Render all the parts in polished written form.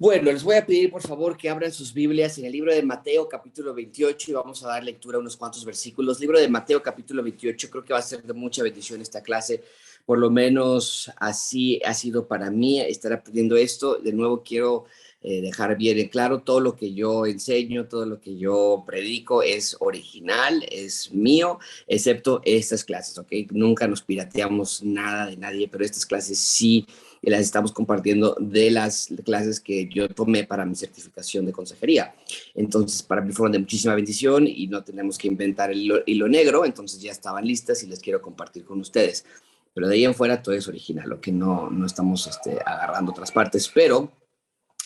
Bueno, les voy a pedir por favor que abran sus Biblias en el libro de Mateo capítulo 28 y vamos a dar lectura a unos cuantos versículos. Libro de Mateo capítulo 28, creo que va a ser de mucha bendición esta clase, por lo menos así ha sido para mí estar aprendiendo esto. De nuevo quiero dejar bien en claro, todo lo que yo enseño, todo lo que yo predico es original, es mío, excepto estas clases, ¿ok? Nunca nos pirateamos nada de nadie, pero estas clases sí y las estamos compartiendo de las clases que yo tomé para mi certificación de consejería. Entonces, para mí fueron de muchísima bendición y no tenemos que inventar el hilo negro, entonces ya estaban listas y les quiero compartir con ustedes. Pero de ahí en fuera todo es original, lo que no estamos agarrando otras partes, pero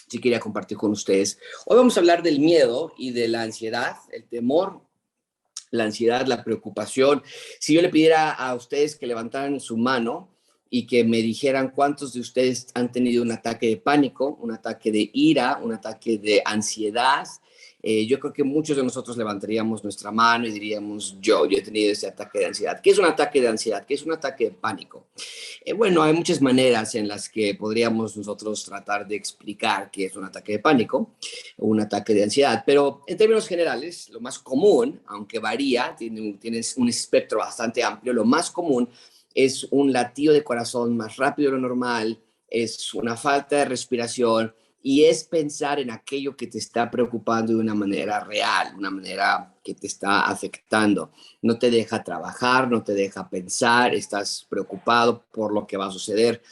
sí quería compartir con ustedes. Hoy vamos a hablar del miedo y de la ansiedad, el temor, la ansiedad, la preocupación. Si yo le pidiera a ustedes que levantaran su mano y que me dijeran cuántos de ustedes han tenido un ataque de pánico, un ataque de ira, un ataque de ansiedad, yo creo que muchos de nosotros levantaríamos nuestra mano y diríamos, yo he tenido ese ataque de ansiedad. ¿Qué es un ataque de ansiedad? ¿Qué es un ataque de pánico? Bueno, hay muchas maneras en las que podríamos nosotros tratar de explicar qué es un ataque de pánico, un ataque de ansiedad, pero en términos generales, lo más común, aunque varía, tienes un espectro bastante amplio, lo más común es un latido de corazón más rápido de lo normal, es una falta de respiración y es pensar en aquello que te está preocupando de una manera real, una manera que te está afectando. No te deja trabajar, no te deja pensar, estás preocupado por lo que va a suceder.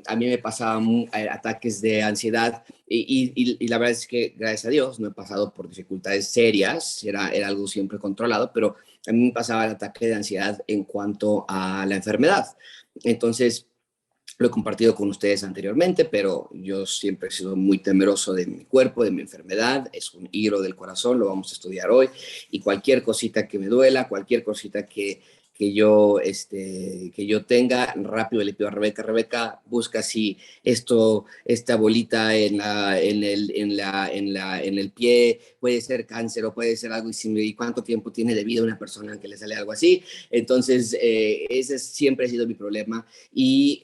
A mí me pasaban ataques de ansiedad y la verdad es que, gracias a Dios, no he pasado por dificultades serias, era algo siempre controlado, pero a mí me pasaba el ataque de ansiedad en cuanto a la enfermedad. Entonces, lo he compartido con ustedes anteriormente, pero yo siempre he sido muy temeroso de mi cuerpo, de mi enfermedad. Es un hilo del corazón, lo vamos a estudiar hoy. Y cualquier cosita que me duela, cualquier cosita que yo tenga, rápido le pido a Rebeca, busca si esta bolita en el pie puede ser cáncer o puede ser algo y cuánto tiempo tiene de vida una persona que le sale algo así. Entonces, ese siempre ha sido mi problema y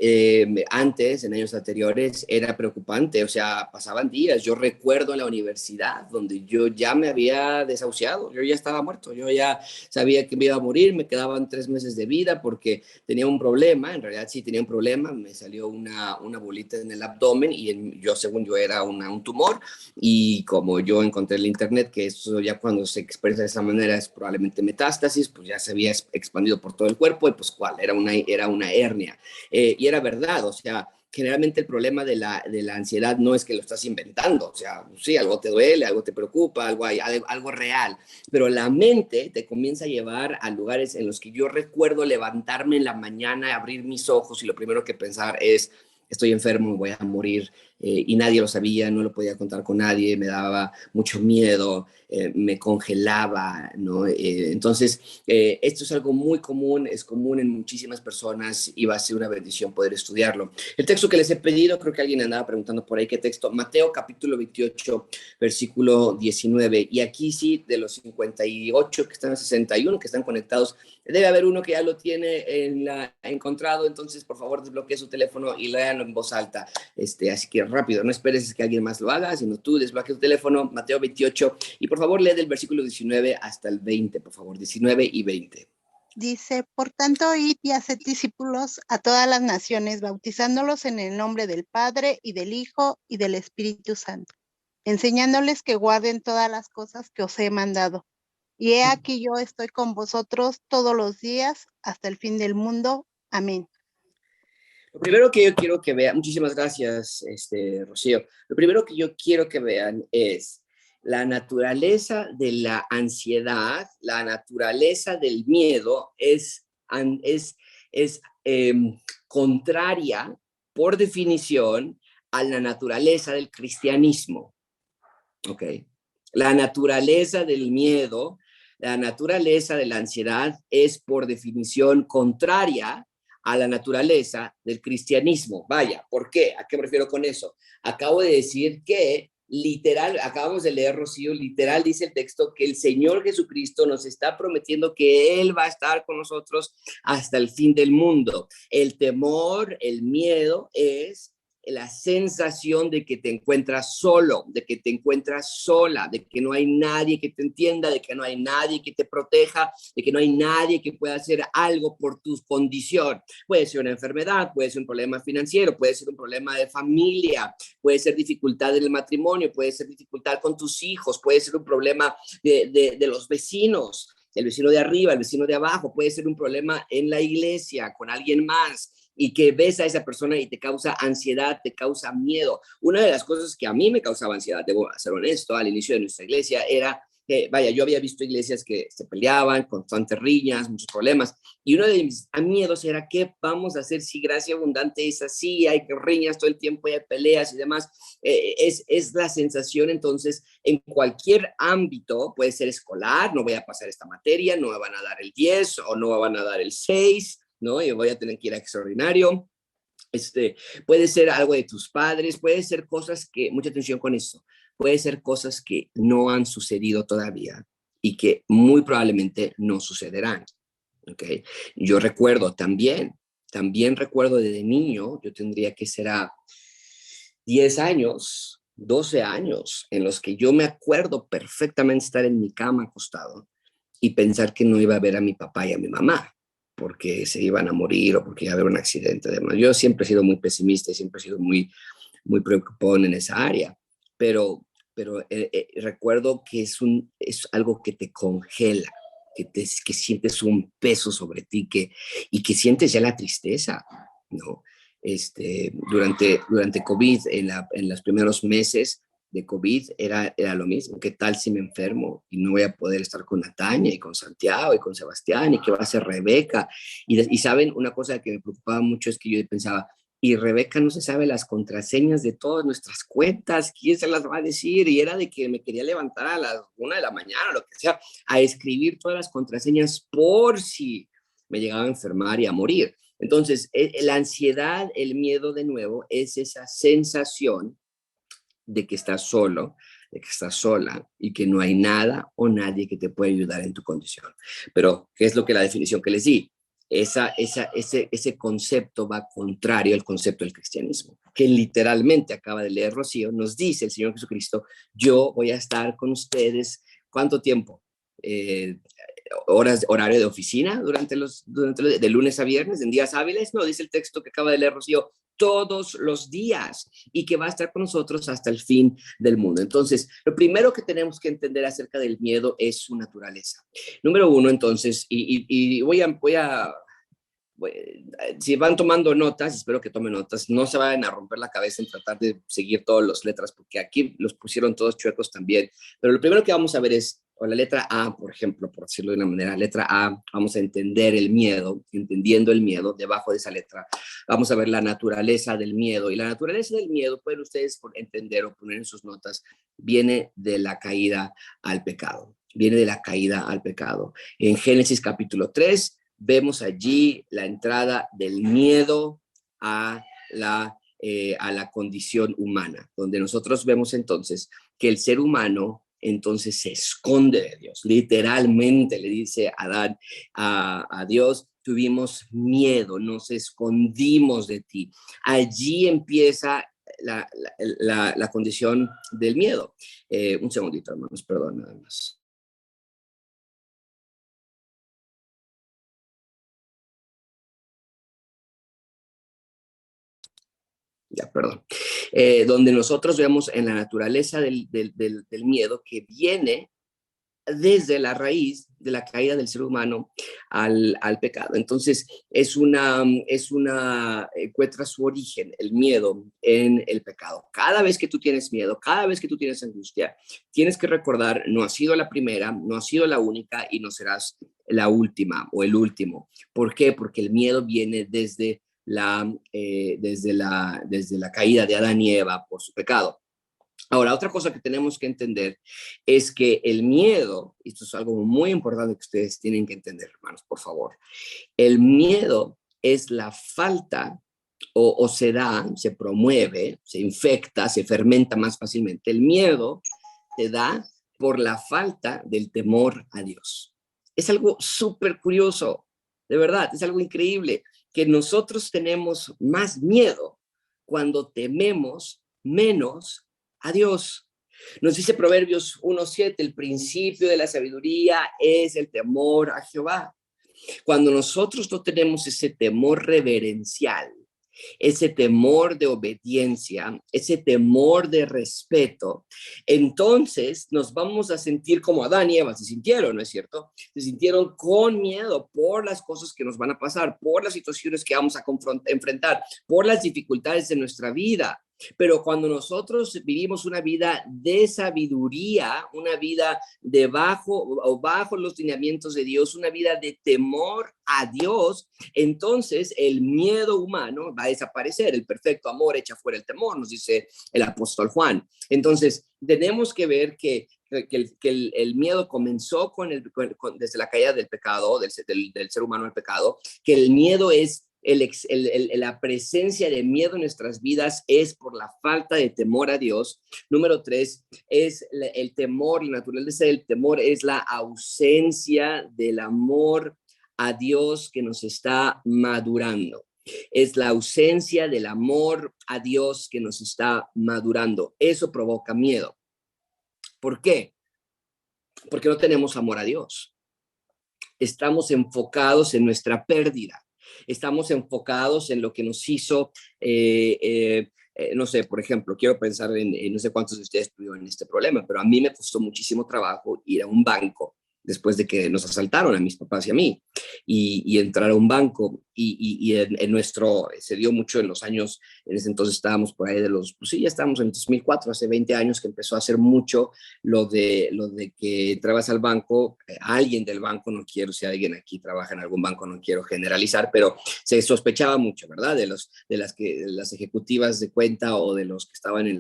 antes, en años anteriores, era preocupante, o sea, pasaban días. Yo recuerdo en la universidad donde yo ya me había desahuciado, yo ya estaba muerto, yo ya sabía que me iba a morir, me quedaban 3 meses de vida porque tenía un problema, en realidad sí tenía un problema, me salió una bolita en el abdomen y yo, según yo, era un tumor y como yo encontré en el internet que eso ya cuando se expresa de esa manera es probablemente metástasis, pues ya se había expandido por todo el cuerpo y pues cuál, era una hernia. Y era verdad, o sea, generalmente el problema de la ansiedad no es que lo estás inventando, o sea, sí, algo te duele, algo te preocupa, algo real, pero la mente te comienza a llevar a lugares en los que yo recuerdo levantarme en la mañana, abrir mis ojos y lo primero que pensar es, estoy enfermo, voy a morir, y nadie lo sabía, no lo podía contar con nadie, me daba mucho miedo, me congelaba, ¿no? Entonces, esto es algo muy común, es común en muchísimas personas y va a ser una bendición poder estudiarlo. El texto que les he pedido, creo que alguien andaba preguntando por ahí qué texto, Mateo capítulo 28, versículo 19, y aquí sí, de los 58 que están a 61, que están conectados, debe haber uno que ya lo tiene encontrado, entonces por favor desbloquee su teléfono y léanlo en voz alta, así que rápido, no esperes que alguien más lo haga, sino tú desbloquea tu teléfono, Mateo 28, y por favor lee del versículo 19 hasta el 20, por favor, 19 y 20. Dice, por tanto, id y haced discípulos a todas las naciones, bautizándolos en el nombre del Padre y del Hijo y del Espíritu Santo, enseñándoles que guarden todas las cosas que os he mandado. Y he aquí yo estoy con vosotros todos los días hasta el fin del mundo. Amén. Lo primero que yo quiero que vean, muchísimas gracias, Rocío. Lo primero que yo quiero que vean es la naturaleza de la ansiedad, la naturaleza del miedo es contraria, por definición, a la naturaleza del cristianismo. ¿Ok? La naturaleza del miedo, la naturaleza de la ansiedad es, por definición, contraria a la naturaleza del cristianismo. Vaya, ¿por qué? ¿A qué me refiero con eso? Acabo de decir que literal, acabamos de leer, Rocío, literal dice el texto que el Señor Jesucristo nos está prometiendo que Él va a estar con nosotros hasta el fin del mundo. El temor, el miedo es la sensación de que te encuentras solo, de que te encuentras sola, de que no hay nadie que te entienda, de que no hay nadie que te proteja, de que no hay nadie que pueda hacer algo por tu condición. Puede ser una enfermedad, puede ser un problema financiero, puede ser un problema de familia, puede ser dificultad en el matrimonio, puede ser dificultad con tus hijos, puede ser un problema de los vecinos, el vecino de arriba, el vecino de abajo, puede ser un problema en la iglesia, con alguien más, y que ves a esa persona y te causa ansiedad, te causa miedo. Una de las cosas que a mí me causaba ansiedad, debo ser honesto, al inicio de nuestra iglesia era que, vaya, yo había visto iglesias que se peleaban, constantes riñas, muchos problemas, y uno de mis miedos era, ¿qué vamos a hacer si Gracia Abundante es así? Hay riñas todo el tiempo, hay peleas y demás. Es la sensación, entonces, en cualquier ámbito, puede ser escolar, no voy a pasar esta materia, no me van a dar el 10 o no me van a dar el 6, ¿no? Y voy a tener que ir a extraordinario. Puede ser algo de tus padres, puede ser cosas que, mucha atención con esto, puede ser cosas que no han sucedido todavía y que muy probablemente no sucederán, ¿ok? Yo recuerdo también recuerdo desde niño, yo tendría que ser a 10 años, 12 años, en los que yo me acuerdo perfectamente estar en mi cama acostado y pensar que no iba a ver a mi papá y a mi mamá, porque se iban a morir o porque iba a haber un accidente. Además, yo siempre he sido muy pesimista y siempre he sido muy preocupado en esa área, pero recuerdo que es algo que te congela, que sientes un peso sobre ti y que sientes ya la tristeza, ¿no? Durante COVID, en los primeros meses de COVID, era lo mismo. ¿Qué tal si me enfermo y no voy a poder estar con Natalia y con Santiago y con Sebastián y qué va a hacer Rebeca? Y saben, una cosa que me preocupaba mucho es que yo pensaba, y Rebeca no se sabe las contraseñas de todas nuestras cuentas, ¿quién se las va a decir? Y era de que me quería levantar a las 1 de la mañana, lo que sea, a escribir todas las contraseñas por si me llegaba a enfermar y a morir. Entonces, la ansiedad, el miedo de nuevo, es esa sensación de que estás solo, de que estás sola y que no hay nada o nadie que te pueda ayudar en tu condición. Pero, ¿qué es lo que la definición que les di? Ese concepto va contrario al concepto del cristianismo, que literalmente acaba de leer Rocío, nos dice el Señor Jesucristo, yo voy a estar con ustedes, ¿cuánto tiempo? Horario de oficina de lunes a viernes, en días hábiles, no, dice el texto que acaba de leer Rocío, todos los días y que va a estar con nosotros hasta el fin del mundo. Entonces, lo primero que tenemos que entender acerca del miedo es su naturaleza. Número uno, entonces, y si van tomando notas, espero que tomen notas, no se vayan a romper la cabeza en tratar de seguir todas las letras, porque aquí los pusieron todos chuecos también. Pero lo primero que vamos a ver es, o la letra A, por ejemplo, por decirlo de una manera, letra A, vamos a entender el miedo, entendiendo el miedo, debajo de esa letra, vamos a ver la naturaleza del miedo. Y la naturaleza del miedo, pueden ustedes entender o poner en sus notas, viene de la caída al pecado. Viene de la caída al pecado. En Génesis capítulo 3, vemos allí la entrada del miedo a la condición humana, donde nosotros vemos entonces que el ser humano entonces se esconde de Dios. Literalmente le dice Adán a Dios, tuvimos miedo, nos escondimos de ti. Allí empieza la condición del miedo. Un segundito, hermanos, perdón, nada más. Ya, perdón, donde nosotros vemos en la naturaleza del miedo que viene desde la raíz de la caída del ser humano al pecado. Entonces, encuentra su origen, el miedo, en el pecado. Cada vez que tú tienes miedo, cada vez que tú tienes angustia, tienes que recordar, no has sido la primera, no has sido la única y no serás la última o el último. ¿Por qué? Porque el miedo viene desde desde la caída de Adán y Eva por su pecado. Ahora, otra cosa que tenemos que entender es que el miedo, y esto es algo muy importante que ustedes tienen que entender, hermanos, por favor, el miedo es la falta o se promueve, se infecta, se fermenta más fácilmente. El miedo se da por la falta del temor a Dios. Es algo súper curioso, de verdad, es algo increíble, que nosotros tenemos más miedo cuando tememos menos a Dios. Nos dice Proverbios 1:7, el principio de la sabiduría es el temor a Jehová. Cuando nosotros no tenemos ese temor reverencial, ese temor de obediencia, ese temor de respeto, entonces nos vamos a sentir como Adán y Eva se sintieron, ¿no es cierto? Se sintieron con miedo por las cosas que nos van a pasar, por las situaciones que vamos a enfrentar, por las dificultades de nuestra vida. Pero cuando nosotros vivimos una vida de sabiduría, una vida debajo o bajo los lineamientos de Dios, una vida de temor a Dios, entonces el miedo humano va a desaparecer. El perfecto amor echa fuera el temor, nos dice el apóstol Juan. Entonces, tenemos que ver que el miedo comenzó desde la caída del pecado, del ser humano al pecado, que el miedo es la presencia de miedo en nuestras vidas es por la falta de temor a Dios. Número 3 es el temor, la naturaleza del temor es la ausencia del amor a Dios que nos está madurando. Es la ausencia del amor a Dios que nos está madurando. Eso provoca miedo. ¿Por qué? Porque no tenemos amor a Dios. Estamos enfocados en nuestra pérdida. Estamos enfocados en lo que nos hizo, no sé, por ejemplo, quiero pensar en no sé cuántos de ustedes tuvieron este problema, pero a mí me costó muchísimo trabajo ir a un banco después de que nos asaltaron a mis papás y a mí, y entrar a un banco, y en nuestro, se dio mucho en los años, en ese entonces estábamos por ahí pues sí, ya estábamos en el 2004, hace 20 años que empezó a hacer mucho lo de que entrabas al banco, alguien del banco, no quiero, si alguien aquí trabaja en algún banco, no quiero generalizar, pero se sospechaba mucho, ¿verdad? De las ejecutivas de cuenta o de los que estaban en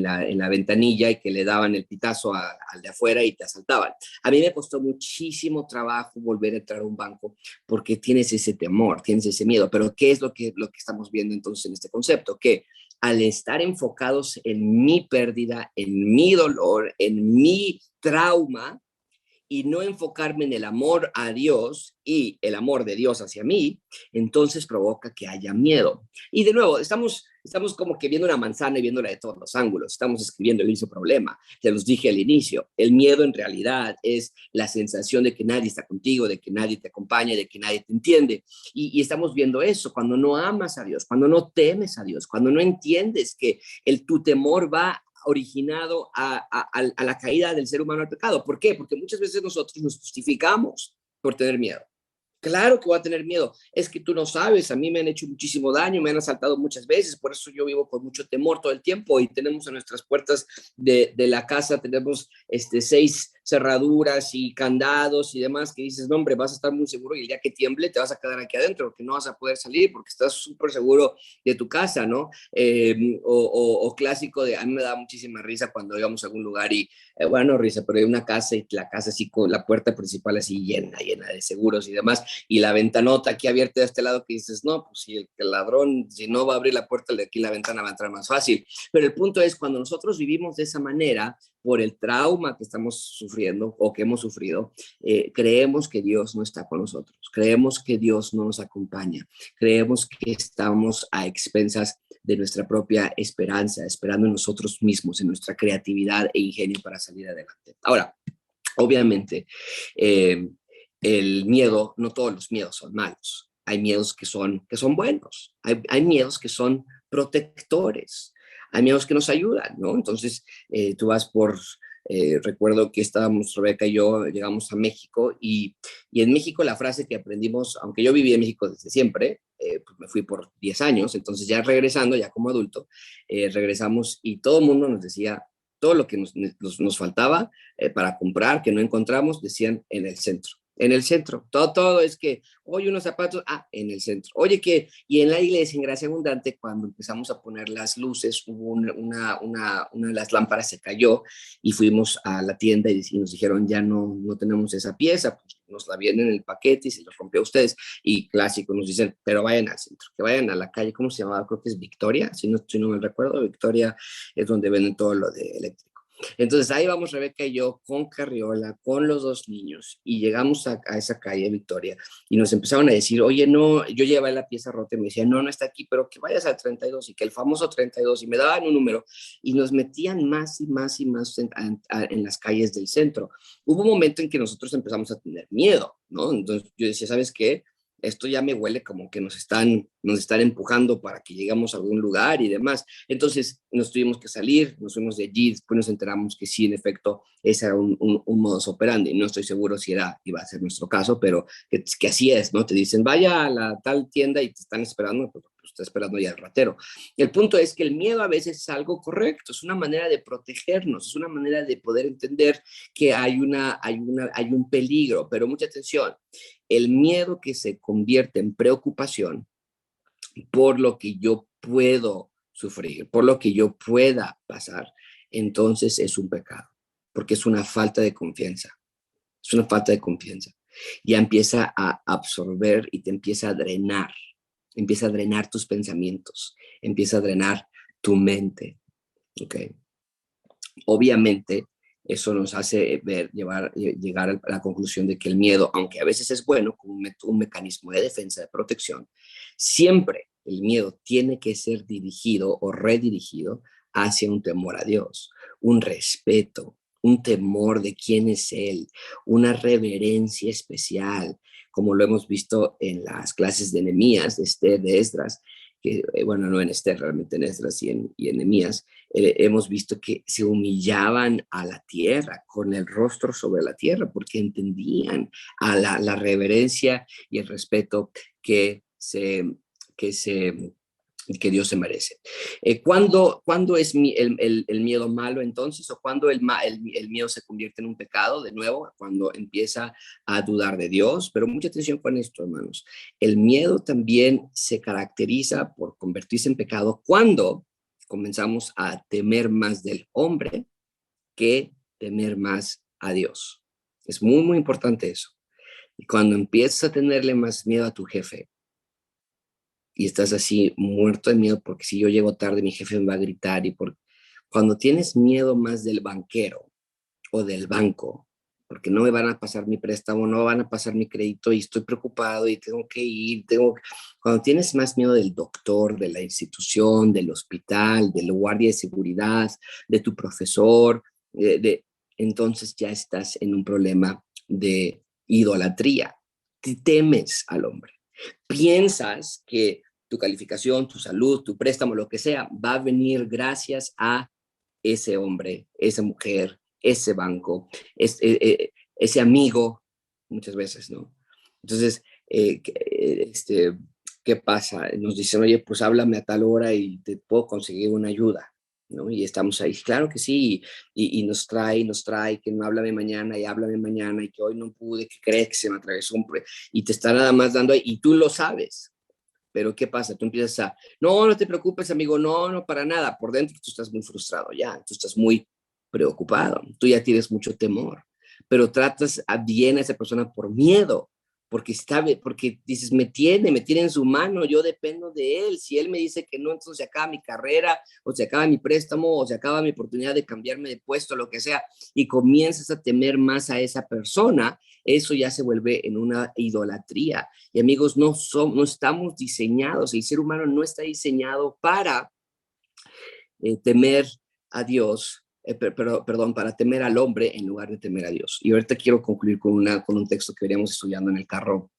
la ventanilla y que le daban el pitazo al de afuera y te asaltaban. A mí me costó muchísimo trabajo volver a entrar a un banco porque tienes ese temor, tienes ese miedo. Pero ¿qué es lo que estamos viendo entonces en este concepto? Que al estar enfocados en mi pérdida, en mi dolor, en mi trauma, y no enfocarme en el amor a Dios y el amor de Dios hacia mí, entonces provoca que haya miedo. Y de nuevo, estamos como que viendo una manzana y viéndola de todos los ángulos. Estamos escribiendo el mismo problema. Ya los dije al inicio, el miedo en realidad es la sensación de que nadie está contigo, de que nadie te acompaña, de que nadie te entiende. Y estamos viendo eso cuando no amas a Dios, cuando no temes a Dios, cuando no entiendes que tu temor va originado a la caída del ser humano al pecado. ¿Por qué? Porque muchas veces nosotros nos justificamos por tener miedo. Claro que voy a tener miedo. Es que tú no sabes, a mí me han hecho muchísimo daño, me han asaltado muchas veces, por eso yo vivo con mucho temor todo el tiempo y tenemos en nuestras puertas de la casa, tenemos 6 cerraduras y candados y demás que dices, no hombre, vas a estar muy seguro y el día que tiemble te vas a quedar aquí adentro, porque no vas a poder salir porque estás súper seguro de tu casa, ¿no? O clásico a mí me da muchísima risa cuando íbamos a algún lugar y, bueno, risa, pero hay una casa y la casa así con la puerta principal así llena de seguros y demás, y la ventanota aquí abierta de este lado que dices, no, pues si el ladrón, si no va a abrir la puerta de aquí, la ventana va a entrar más fácil. Pero el punto es, cuando nosotros vivimos de esa manera, por el trauma que estamos sufriendo o que hemos sufrido, creemos que Dios no está con nosotros, creemos que Dios no nos acompaña, creemos que estamos a expensas de nuestra propia esperanza, esperando en nosotros mismos, en nuestra creatividad e ingenio para salir adelante. Ahora, obviamente, el miedo, no todos los miedos son malos. Hay miedos que son buenos. Hay miedos que son protectores. Hay miedos que nos ayudan, ¿no? Entonces, tú vas recuerdo que estábamos, Rebeca y yo, llegamos a México y en México la frase que aprendimos, aunque yo viví en México desde siempre, pues me fui por 10 años, entonces ya regresando, ya como adulto, regresamos y todo el mundo nos decía, todo lo que nos faltaba para comprar, que no encontramos, decían en el centro. En el centro, todo es que, oye, unos zapatos, en el centro. Oye, y en la iglesia, en Gracia Abundante, cuando empezamos a poner las luces, hubo una de las lámparas se cayó y fuimos a la tienda y nos dijeron, ya no tenemos esa pieza, pues nos la vienen en el paquete y se los rompió a ustedes. Y clásico, nos dicen, pero vayan al centro, que vayan a la calle, ¿cómo se llamaba? Creo que es Victoria, si no me recuerdo, Victoria es donde venden todo lo de eléctrico. Entonces ahí vamos Rebeca y yo con carriola, con los dos niños, y llegamos a esa calle Victoria y nos empezaron a decir, oye, no, yo llevaba la pieza rota y me decían, no, no está aquí, pero que vayas al 32 y que el famoso 32 y me daban un número y nos metían más y más y más en las calles del centro. Hubo un momento en que nosotros empezamos a tener miedo, ¿no? Entonces yo decía, ¿sabes qué? Esto ya me huele como que nos están empujando para que lleguemos a algún lugar y demás. Entonces nos tuvimos que salir, nos fuimos de allí, después nos enteramos que sí, en efecto, ese era un modus operandi. No estoy seguro si iba a ser nuestro caso, pero que así es, ¿no? Te dicen, vaya a la tal tienda y te están esperando, pues está esperando ya el ratero. El punto es que el miedo a veces es algo correcto, es una manera de protegernos, es una manera de poder entender que hay un peligro, pero mucha atención, el miedo que se convierte en preocupación por lo que yo puedo sufrir, por lo que yo pueda pasar, entonces es un pecado, porque es una falta de confianza, es una falta de confianza. Ya empieza a absorber y te empieza a drenar tus pensamientos, empieza a drenar tu mente, ¿ok? Obviamente, eso nos hace llegar a la conclusión de que el miedo, aunque a veces es bueno como un mecanismo de defensa, de protección, siempre el miedo tiene que ser dirigido o redirigido hacia un temor a Dios, un respeto, un temor de quién es Él, una reverencia especial, como lo hemos visto en las clases de Nehemías, de Esdras, que, bueno, no en Esther, realmente en Esdras y en Nehemías, hemos visto que se humillaban a la tierra, con el rostro sobre la tierra, porque entendían a la reverencia y el respeto que que se, que Dios se merece. ¿Cuándo es el miedo malo entonces? ¿O cuándo el miedo se convierte en un pecado? De nuevo, cuando empieza a dudar de Dios. Pero mucha atención con esto, hermanos. El miedo también se caracteriza por convertirse en pecado cuando comenzamos a temer más del hombre que temer más a Dios. Es muy, muy importante eso. Y cuando empiezas a tenerle más miedo a tu jefe y estás así muerto de miedo porque si yo llego tarde mi jefe me va a gritar cuando tienes miedo más del banquero o del banco, porque no me van a pasar mi préstamo, no van a pasar mi crédito y estoy preocupado y tengo que ir, cuando tienes más miedo del doctor, de la institución, del hospital, del guardia de seguridad, de tu profesor, entonces ya estás en un problema de idolatría. Te temes al hombre. Piensas que tu calificación, tu salud, tu préstamo, lo que sea, va a venir gracias a ese hombre, esa mujer, ese banco, ese amigo, muchas veces, ¿no? Entonces, ¿qué pasa? Nos dicen, oye, pues háblame a tal hora y te puedo conseguir una ayuda, ¿no? Y estamos ahí, claro que sí, y nos trae, que no háblame mañana y que hoy no pude, que crees que se me atravesó y te está nada más dando ahí, y tú lo sabes. Pero ¿qué pasa? Tú empiezas no, no te preocupes, amigo, no, no, para nada. Por dentro tú estás muy frustrado ya, tú estás muy preocupado, tú ya tienes mucho temor, pero tratas bien a esa persona por miedo, porque dices, me tiene en su mano, yo dependo de él. Si él me dice que no, entonces se acaba mi carrera, o se acaba mi préstamo, o se acaba mi oportunidad de cambiarme de puesto, lo que sea, y comienzas a temer más a esa persona, eso ya se vuelve en una idolatría. Y amigos, no estamos diseñados, el ser humano no está diseñado para temer a Dios, perdón, para temer al hombre en lugar de temer a Dios. Y ahorita quiero concluir con un texto que veníamos estudiando en el carro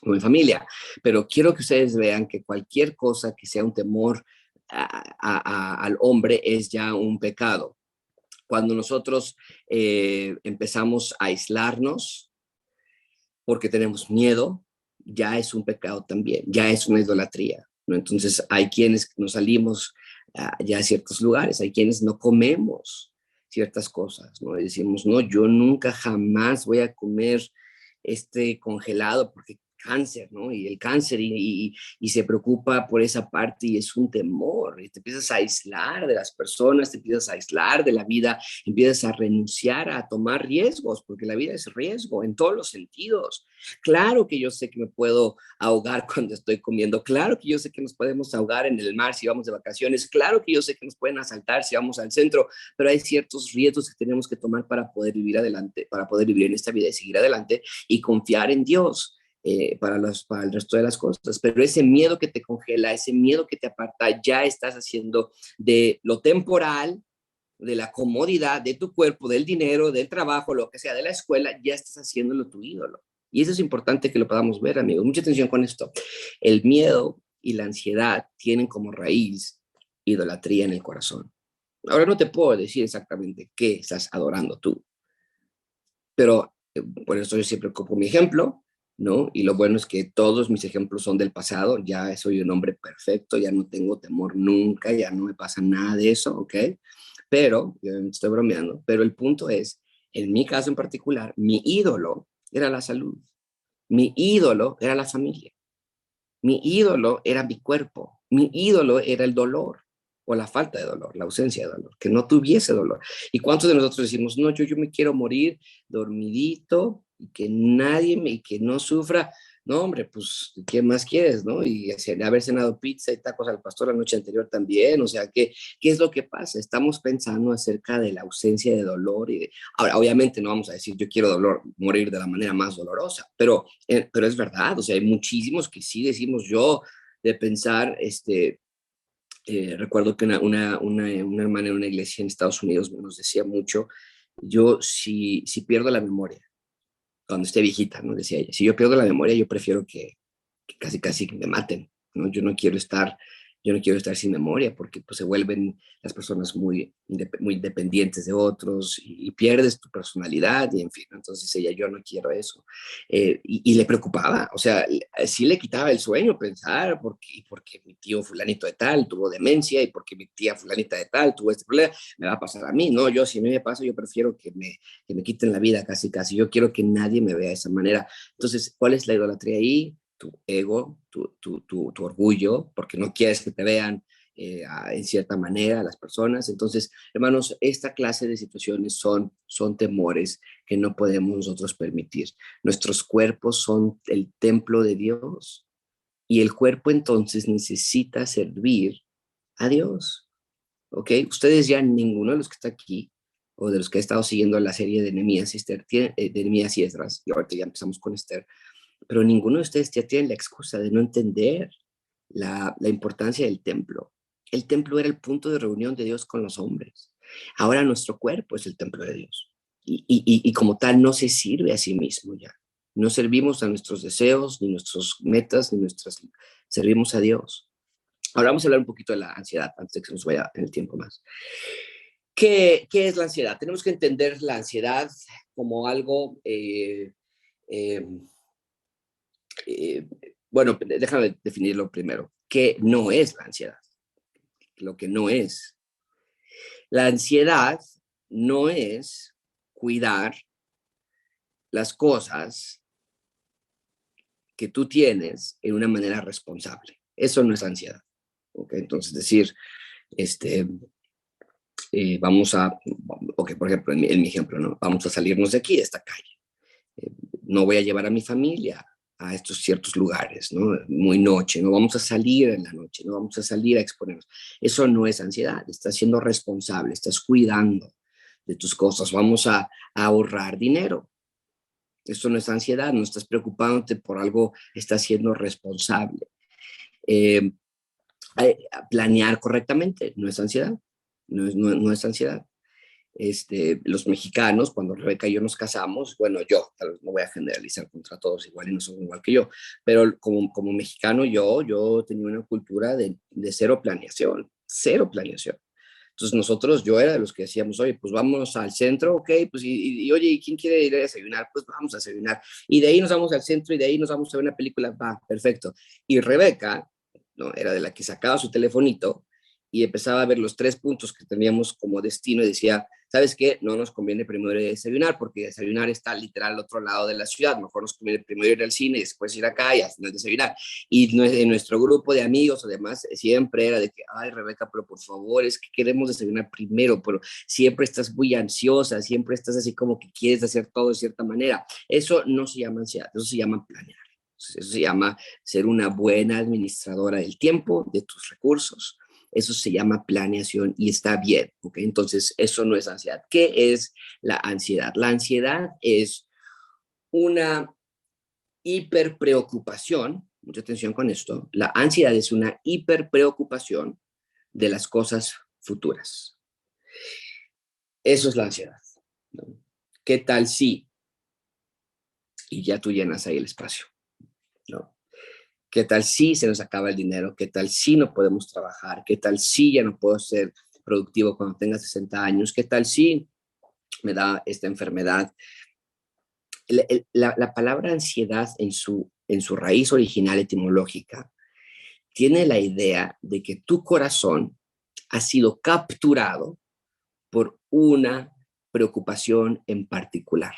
con mi familia, pero quiero que ustedes vean que cualquier cosa que sea un temor al hombre es ya un pecado. Cuando nosotros empezamos a aislarnos porque tenemos miedo, ya es un pecado también, ya es una idolatría, ¿no? Entonces hay quienes nos salimos ya a ciertos lugares, hay quienes no comemos ciertas cosas, ¿no? Y decimos, no, yo nunca jamás voy a comer este congelado porque cáncer, ¿no? Y el cáncer y se preocupa por esa parte y es un temor. Y te empiezas a aislar de las personas, te empiezas a aislar de la vida, empiezas a renunciar a tomar riesgos, porque la vida es riesgo en todos los sentidos. Claro que yo sé que me puedo ahogar cuando estoy comiendo, claro que yo sé que nos podemos ahogar en el mar si vamos de vacaciones, claro que yo sé que nos pueden asaltar si vamos al centro, pero hay ciertos riesgos que tenemos que tomar para poder vivir adelante, para poder vivir en esta vida y seguir adelante y confiar en Dios. Para el resto de las cosas, pero ese miedo que te congela, ese miedo que te aparta, ya estás haciendo de lo temporal, de la comodidad de tu cuerpo, del dinero, del trabajo, lo que sea, de la escuela, ya estás haciéndolo tu ídolo. Y eso es importante que lo podamos ver, amigos. Mucha atención con esto. El miedo y la ansiedad tienen como raíz idolatría en el corazón. Ahora no te puedo decir exactamente qué estás adorando tú, pero por eso yo siempre ocupo mi ejemplo, ¿no? Y lo bueno es que todos mis ejemplos son del pasado, ya soy un hombre perfecto, ya no tengo temor nunca, ya no me pasa nada de eso, ¿ok? Pero, yo estoy bromeando, pero el punto es, en mi caso en particular, mi ídolo era la salud, mi ídolo era la familia, mi ídolo era mi cuerpo, mi ídolo era el dolor o la falta de dolor, la ausencia de dolor, que no tuviese dolor. ¿Y cuántos de nosotros decimos, no, yo me quiero morir dormidito y que nadie me, y que no sufra? No, hombre, pues, ¿qué más quieres, no? Y haber cenado pizza y tacos al pastor la noche anterior también, o sea, ¿qué es lo que pasa? Estamos pensando acerca de la ausencia de dolor y de... Ahora, obviamente no vamos a decir, yo quiero dolor, morir de la manera más dolorosa, pero es verdad, o sea, hay muchísimos que sí decimos yo, de pensar, recuerdo que una hermana en una iglesia en Estados Unidos nos decía mucho, yo si pierdo la memoria, cuando esté viejita, ¿no? Decía ella, si yo pierdo la memoria, yo prefiero que casi casi que me maten, ¿no? Yo no quiero estar sin memoria porque pues se vuelven las personas muy dependientes de otros y pierdes tu personalidad y en fin, entonces ella, yo no quiero eso. Y le preocupaba, o sea, sí le quitaba el sueño pensar porque mi tío fulanito de tal tuvo demencia y porque mi tía fulanita de tal tuvo este problema, me va a pasar a mí, ¿no? Yo si a mí me pasa, yo prefiero que me quiten la vida casi casi, yo quiero que nadie me vea de esa manera. Entonces, ¿cuál es la idolatría ahí? Tu ego, tu orgullo, porque no quieres que te vean en cierta manera las personas. Entonces, hermanos, esta clase de situaciones son temores que no podemos nosotros permitir. Nuestros cuerpos son el templo de Dios y el cuerpo entonces necesita servir a Dios. ¿Ok? Ustedes ya, ninguno de los que está aquí o de los que ha estado siguiendo la serie de Nehemías, de Nehemías y Esdras, y ahorita ya empezamos con Esther, pero ninguno de ustedes ya tiene la excusa de no entender la importancia del templo. El templo era el punto de reunión de Dios con los hombres. Ahora nuestro cuerpo es el templo de Dios. Y como tal no se sirve a sí mismo ya. No servimos a nuestros deseos, ni nuestras metas, ni nuestras... Servimos a Dios. Ahora vamos a hablar un poquito de la ansiedad, antes de que se nos vaya en el tiempo más. ¿Qué es la ansiedad? Tenemos que entender la ansiedad como algo... eh, eh, bueno, déjame definirlo primero. ¿Qué no es la ansiedad? Lo que no es. La ansiedad no es cuidar las cosas que tú tienes en una manera responsable. Eso no es ansiedad. ¿Okay? Entonces, decir, este, vamos a, ok, por ejemplo, en mi ejemplo, ¿no? Vamos a salirnos de aquí, de esta calle. No voy a llevar a mi familia a estos ciertos lugares, ¿no? Muy noche, no vamos a salir en la noche, no vamos a salir a exponernos. Eso no es ansiedad, estás siendo responsable, estás cuidando de tus cosas, vamos a ahorrar dinero. Eso no es ansiedad, no estás preocupándote por algo, estás siendo responsable. Eh, Planear correctamente no es ansiedad, no es ansiedad. Los mexicanos, cuando Rebeca y yo nos casamos, bueno, yo, tal vez no voy a generalizar contra todos igual y no son igual que yo, pero como mexicano yo tenía una cultura de cero planeación, cero planeación. Entonces nosotros, yo era de los que decíamos, oye, pues vamos al centro, ok, pues oye, ¿y quién quiere ir a desayunar? Pues vamos a desayunar. Y de ahí nos vamos al centro y de ahí nos vamos a ver una película, va, perfecto. Y Rebeca, ¿no? Era de la que sacaba su telefonito y empezaba a ver los 3 puntos que teníamos como destino y decía, ¿sabes qué? No nos conviene primero desayunar, porque desayunar está literal al otro lado de la ciudad. Mejor nos conviene primero ir al cine, después ir acá y al final desayunar. Y en nuestro grupo de amigos o demás, siempre era de que, ay, Rebeca, pero por favor, es que queremos desayunar primero, pero siempre estás muy ansiosa, siempre estás así como que quieres hacer todo de cierta manera. Eso no se llama ansiedad, eso se llama planear. Eso se llama ser una buena administradora del tiempo, de tus recursos. Eso se llama planeación y está bien, ¿ok? Entonces, eso no es ansiedad. ¿Qué es la ansiedad? La ansiedad es una hiperpreocupación, mucha atención con esto, la ansiedad es una hiperpreocupación de las cosas futuras. Eso es la ansiedad, ¿no? ¿Qué tal si? Y ya tú llenas ahí el espacio, ¿no? ¿Qué tal si se nos acaba el dinero? ¿Qué tal si no podemos trabajar? ¿Qué tal si ya no puedo ser productivo cuando tenga 60 años? ¿Qué tal si me da esta enfermedad? La palabra ansiedad en su raíz original etimológica tiene la idea de que tu corazón ha sido capturado por una preocupación en particular.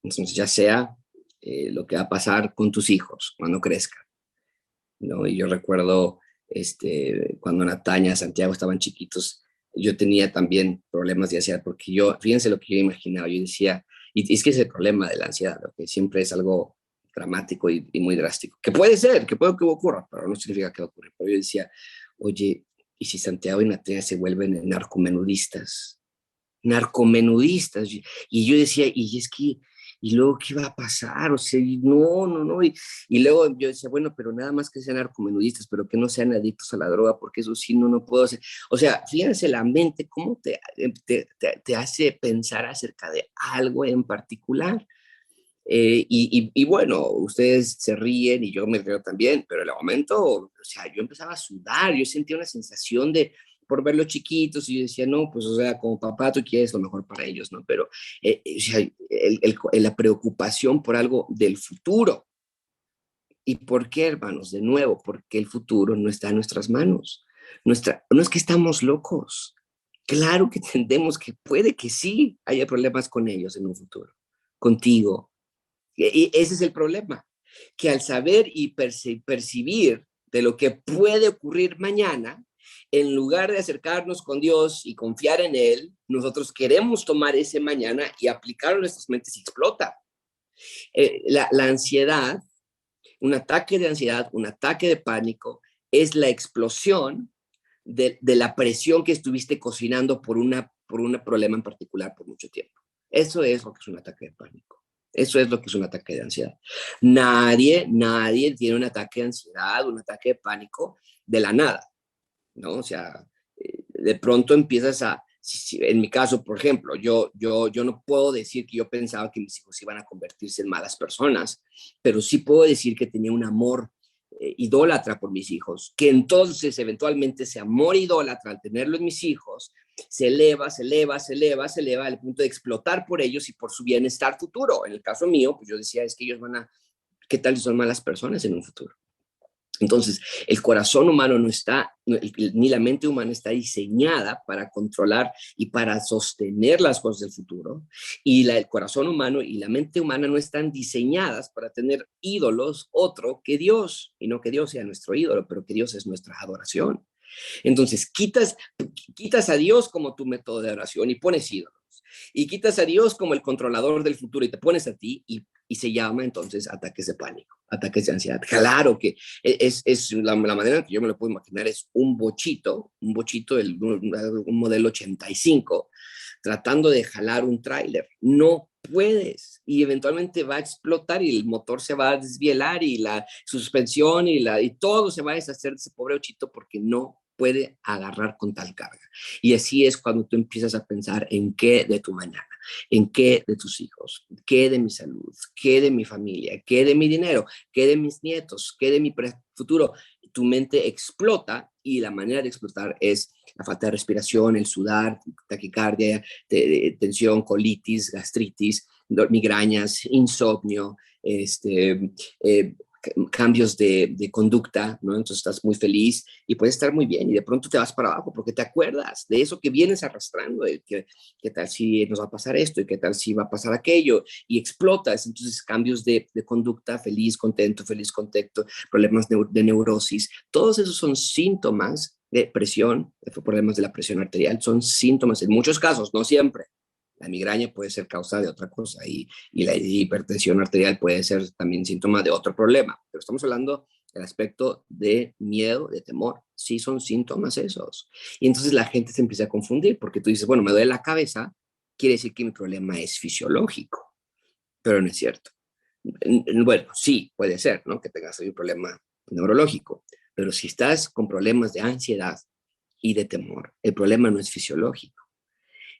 Entonces, ya sea lo que va a pasar con tus hijos cuando crezcan, ¿no? Y yo recuerdo cuando Natalia, Santiago estaban chiquitos, yo tenía también problemas de ansiedad, porque yo, fíjense lo que yo imaginaba, yo decía, y es que es el problema de la ansiedad, ¿no? Que siempre es algo dramático y muy drástico, que puede ser, que puede que ocurra, pero no significa que va a ocurrir. Pero yo decía, oye, ¿y si Santiago y Natalia se vuelven narcomenudistas? Narcomenudistas. Y yo decía, y es que, y luego, ¿qué va a pasar? O sea, no, no, no. Y luego yo decía, bueno, pero nada más que sean narcomenudistas, pero que no sean adictos a la droga, porque eso sí, no, no puedo hacer. O sea, fíjense la mente, cómo te hace pensar acerca de algo en particular. Y bueno, ustedes se ríen y yo me río también, pero en el momento, o sea, yo empezaba a sudar, yo sentía una sensación de, por verlos chiquitos, y yo decía, no, pues, o sea, como papá, tú quieres lo mejor para ellos, ¿no? Pero, o sea, la preocupación por algo del futuro. ¿Y por qué, hermanos? De nuevo, porque el futuro no está en nuestras manos. No es que estamos locos. Claro que entendemos que puede que sí haya problemas con ellos en un futuro, contigo. Y ese es el problema, que al saber y percibir de lo que puede ocurrir mañana, en lugar de acercarnos con Dios y confiar en Él, nosotros queremos tomar ese mañana y aplicarlo en nuestras mentes y explota. La ansiedad, un ataque de ansiedad, un ataque de pánico, es la explosión de la presión que estuviste cocinando por un problema en particular por mucho tiempo. Eso es lo que es un ataque de pánico. Eso es lo que es un ataque de ansiedad. Nadie tiene un ataque de ansiedad, un ataque de pánico de la nada, ¿no? O sea, de pronto empiezas a, en mi caso, por ejemplo, yo no puedo decir que yo pensaba que mis hijos iban a convertirse en malas personas, pero sí puedo decir que tenía un amor idólatra por mis hijos, que entonces eventualmente ese amor idólatra al tenerlo en mis hijos se eleva al punto de explotar por ellos y por su bienestar futuro. En el caso mío, pues yo decía, es que ellos van a, ¿qué tal si son malas personas en un futuro? Entonces, el corazón humano no está, ni la mente humana está diseñada para controlar y para sostener las cosas del futuro. Y el corazón humano y la mente humana no están diseñadas para tener ídolos otro que Dios. Y no que Dios sea nuestro ídolo, pero que Dios es nuestra adoración. Entonces, quitas a Dios como tu método de oración y pones ídolos. Y quitas a Dios como el controlador del futuro y te pones a ti y se llama entonces ataques de pánico, ataques de ansiedad. Claro que es la manera en que yo me lo puedo imaginar es un bochito, un modelo 85, tratando de jalar un tráiler. No puedes y eventualmente va a explotar y el motor se va a desvielar y la suspensión y todo se va a deshacer de ese pobre bochito porque no puede agarrar con tal carga. Y así es cuando tú empiezas a pensar en qué de tu mañana, en qué de tus hijos, qué de mi salud, qué de mi familia, qué de mi dinero, qué de mis nietos, qué de mi futuro. Tu mente explota y la manera de explotar es la falta de respiración, el sudar, taquicardia, tensión, colitis, gastritis, migrañas, insomnio, cambios de conducta, ¿no? Entonces estás muy feliz y puedes estar muy bien y de pronto te vas para abajo porque te acuerdas de eso que vienes arrastrando, de que qué tal si nos va a pasar esto y qué tal si va a pasar aquello y explotas. Entonces cambios de conducta, feliz, contento, problemas de neurosis, todos esos son síntomas de presión, de problemas de la presión arterial, son síntomas en muchos casos, no siempre. La migraña puede ser causa de otra cosa y la hipertensión arterial puede ser también síntoma de otro problema, pero estamos hablando del aspecto de miedo, de temor. Sí son síntomas esos. Y entonces la gente se empieza a confundir porque tú dices, bueno, me duele la cabeza, quiere decir que mi problema es fisiológico, pero no es cierto. Bueno, sí, puede ser, ¿no? Que tengas un problema neurológico, pero si estás con problemas de ansiedad y de temor, el problema no es fisiológico.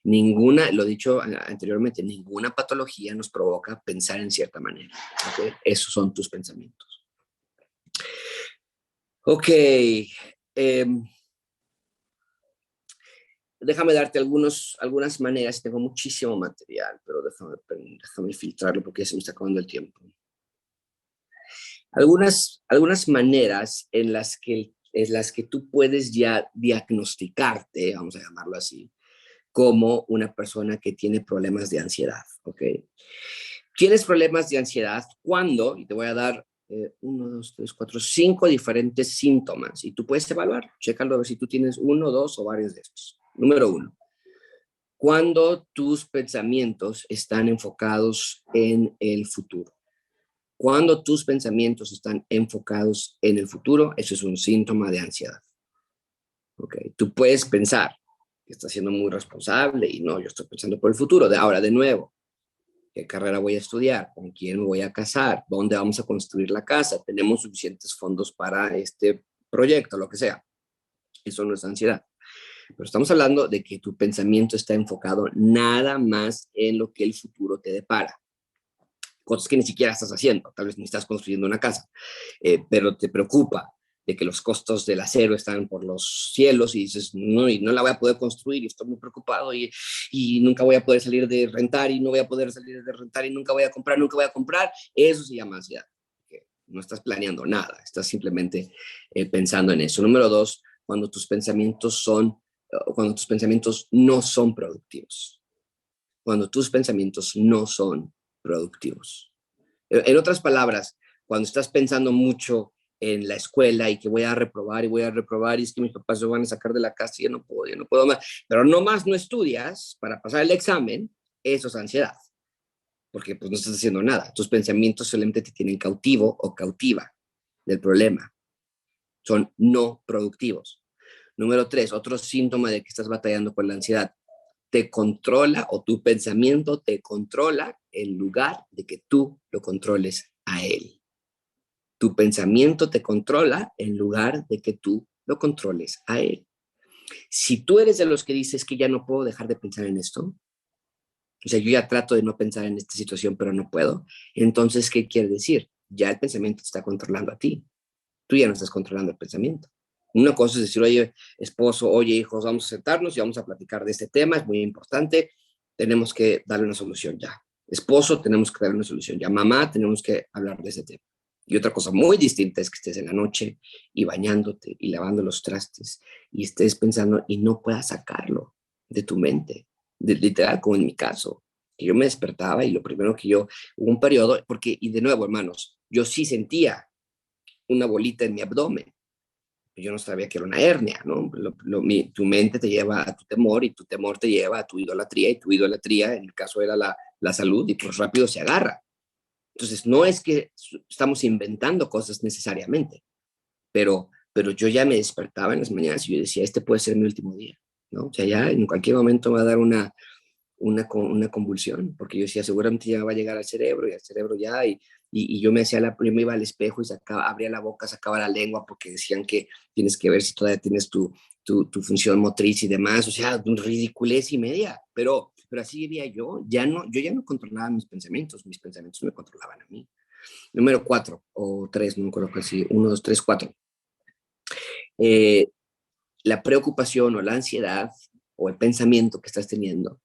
Ninguna, lo dicho anteriormente, ninguna patología nos provoca pensar en cierta manera. ¿Okay? Esos son tus pensamientos. Ok. Déjame darte algunas maneras. Tengo muchísimo material, pero déjame filtrarlo porque ya se me está acabando el tiempo. Algunas maneras en las que tú puedes ya diagnosticarte, vamos a llamarlo así, como una persona que tiene problemas de ansiedad, ¿ok? Tienes problemas de ansiedad cuando, y te voy a dar 1, 2, 3, 4, 5 diferentes síntomas, y tú puedes evaluar, chécalo a ver si tú tienes uno, dos o varios de estos. Número 1, cuando tus pensamientos están enfocados en el futuro. Cuando tus pensamientos están enfocados en el futuro, eso es un síntoma de ansiedad. Okay. Tú puedes pensar que estás siendo muy responsable y no, yo estoy pensando por el futuro. Ahora, de nuevo, ¿qué carrera voy a estudiar? ¿Con quién me voy a casar? ¿Dónde vamos a construir la casa? ¿Tenemos suficientes fondos para este proyecto? Lo que sea. Eso no es ansiedad. Pero estamos hablando de que tu pensamiento está enfocado nada más en lo que el futuro te depara. Cosas que ni siquiera estás haciendo, tal vez ni estás construyendo una casa, pero te preocupa de que los costos del acero están por los cielos y dices, no, y no la voy a poder construir y estoy muy preocupado y nunca voy a poder salir de rentar y no voy a poder salir de rentar y nunca voy a comprar, eso se llama ansiedad. No estás planeando nada, estás simplemente pensando en eso. Número 2, cuando tus pensamientos no son productivos. Cuando tus pensamientos no son productivos. En otras palabras, cuando estás pensando mucho en la escuela y que voy a reprobar y es que mis papás se van a sacar de la casa y yo no puedo más, pero nomás no estudias para pasar el examen, eso es ansiedad, porque pues no estás haciendo nada. Tus pensamientos solamente te tienen cautivo o cautiva del problema. Son no productivos. Número 3, otro síntoma de que estás batallando con la ansiedad. Te controla o tu pensamiento te controla en lugar de que tú lo controles a él. Tu pensamiento te controla en lugar de que tú lo controles a él. Si tú eres de los que dices que ya no puedo dejar de pensar en esto, o sea, yo ya trato de no pensar en esta situación, pero no puedo, entonces, ¿qué quiere decir? Ya el pensamiento te está controlando a ti. Tú ya no estás controlando el pensamiento. Una cosa es decir, oye, esposo, oye, hijos, vamos a sentarnos y vamos a platicar de este tema, es muy importante, tenemos que darle una solución ya. Esposo, tenemos que darle una solución ya. Mamá, tenemos que hablar de ese tema. Y otra cosa muy distinta es que estés en la noche y bañándote y lavando los trastes y estés pensando y no puedas sacarlo de tu mente, literal, como en mi caso, que yo me despertaba y lo primero que hubo un periodo, porque, y de nuevo, hermanos, yo sí sentía una bolita en mi abdomen. Yo no sabía que era una hernia, ¿no? Tu mente te lleva a tu temor y tu temor te lleva a tu idolatría y tu idolatría, en el caso era la salud, y pues rápido se agarra. Entonces, no es que estamos inventando cosas necesariamente, pero yo ya me despertaba en las mañanas y yo decía, este puede ser mi último día, ¿no? O sea, ya en cualquier momento me va a dar una convulsión, porque yo decía, seguramente ya va a llegar al cerebro y al cerebro ya, y yo yo me iba al espejo y abría la boca, sacaba la lengua, porque decían que tienes que ver si todavía tienes tu función motriz y demás, o sea, ridiculez y media, pero así vivía yo ya no controlaba mis pensamientos me controlaban a mí. Número 4 o 3, no me acuerdo casi, 1, 2, 3, 4. La preocupación o la ansiedad o el pensamiento que estás teniendo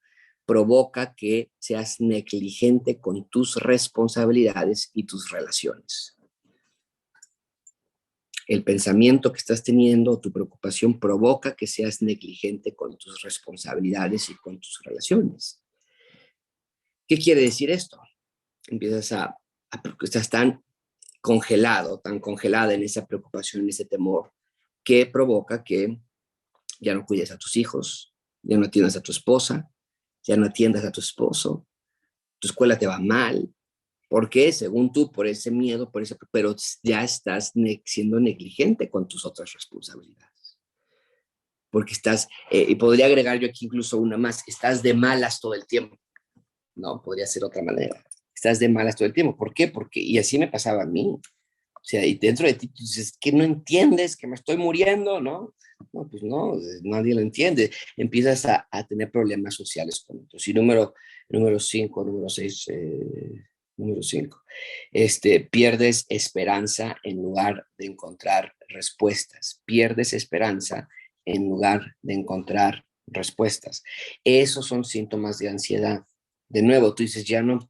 provoca que seas negligente con tus responsabilidades y tus relaciones. El pensamiento que estás teniendo, tu preocupación provoca que seas negligente con tus responsabilidades y con tus relaciones. ¿Qué quiere decir esto? Empiezas estás tan congelado, tan congelada en esa preocupación, en ese temor, que provoca que ya no cuides a tus hijos, ya no atiendas a tu esposa, ya no atiendas a tu esposo, tu escuela te va mal. ¿Por qué? Según tú, por ese miedo, pero ya estás siendo negligente con tus otras responsabilidades. Porque y podría agregar yo aquí incluso una más, estás de malas todo el tiempo. No, podría ser otra manera. Estás de malas todo el tiempo. ¿Por qué? Y así me pasaba a mí. O sea, y dentro de ti tú dices, que no entiendes, que me estoy muriendo, ¿no? No, pues no, nadie lo entiende. Empiezas a tener problemas sociales con otros. Y número 5, número 5, pierdes esperanza en lugar de encontrar respuestas. Pierdes esperanza en lugar de encontrar respuestas. Esos son síntomas de ansiedad. De nuevo, tú dices, ya no,